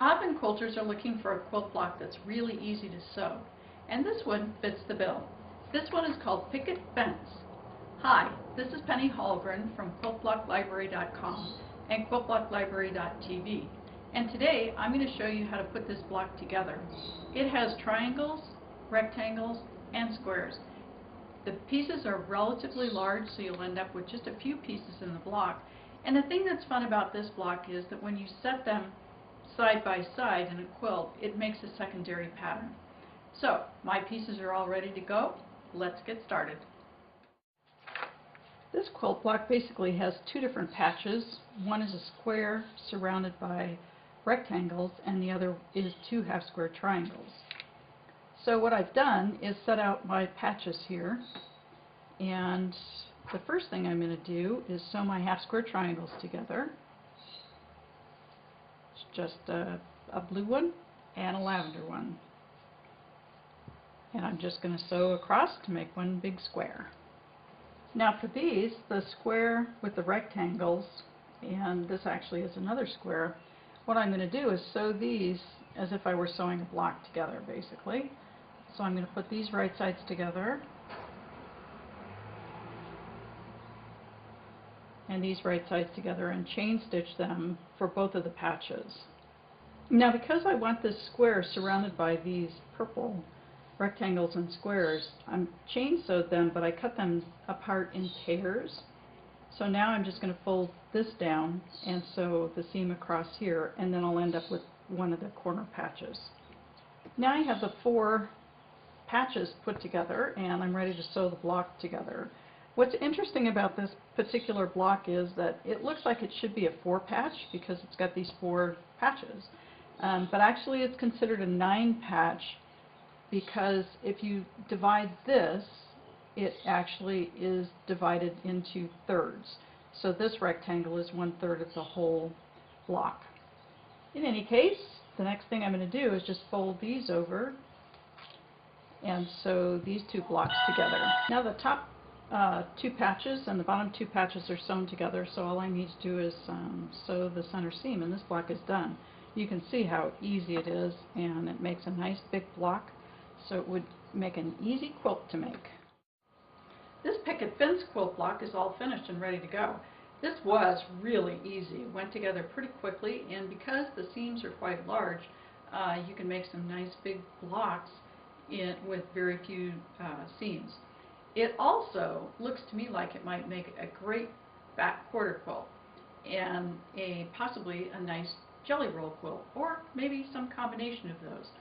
Hobby quilters are looking for a quilt block that's really easy to sew, and this one fits the bill. This one is called Picket Fence. Hi, this is Penny Hallgren from QuiltBlockLibrary.com and QuiltBlockLibrary.tv, and today I'm going to show you how to put this block together. It has triangles, rectangles, and squares. The pieces are relatively large, so you'll end up with just a few pieces in the block. And the thing that's fun about this block is that when you set them side by side in a quilt, it makes a secondary pattern. So, my pieces are all ready to go. Let's get started. This quilt block basically has two different patches. One is a square surrounded by rectangles, and the other is two half-square triangles. So what I've done is set out my patches here, and the first thing I'm going to do is sew my half-square triangles together. It's just a blue one and a lavender one. And I'm just going to sew across to make one big square. Now for these, the square with the rectangles, and this actually is another square, what I'm going to do is sew these as if I were sewing a block together, basically. So I'm going to put these right sides together and these right sides together and chain stitch them for both of the patches. Now because I want this square surrounded by these purple rectangles and squares, I'm chain sewed them, but I cut them apart in pairs. So now I'm just going to fold this down and sew the seam across here, and then I'll end up with one of the corner patches. Now I have the four patches put together and I'm ready to sew the block together. What's interesting about this particular block is that it looks like it should be a 4-patch because it's got these 4 patches. But actually it's considered a 9-patch because if you divide this, it actually is divided into thirds. So this rectangle is 1/3 of the whole block. In any case, the next thing I'm going to do is just fold these over and sew these two blocks together. Now the top 2 patches and the bottom 2 patches are sewn together, so all I need to do is sew the center seam, and this block is done. You can see how easy it is, and it makes a nice big block, so it would make an easy quilt to make. This Picket Fence quilt block is all finished and ready to go. This was really easy. It went together pretty quickly, and because the seams are quite large, you can make some nice big blocks with very few seams. It also looks to me like it might make a great back quarter quilt and possibly a nice jelly roll quilt, or maybe some combination of those.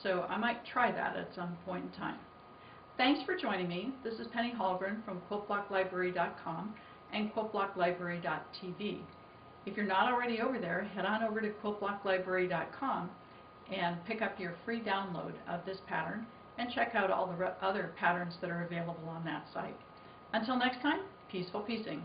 So I might try that at some point in time. Thanks for joining me. This is Penny Hallgren from QuiltBlockLibrary.com and QuiltBlockLibrary.tv. If you're not already over there, head on over to QuiltBlockLibrary.com and pick up your free download of this pattern and check out all the other patterns that are available on that site. Until next time, peaceful piecing.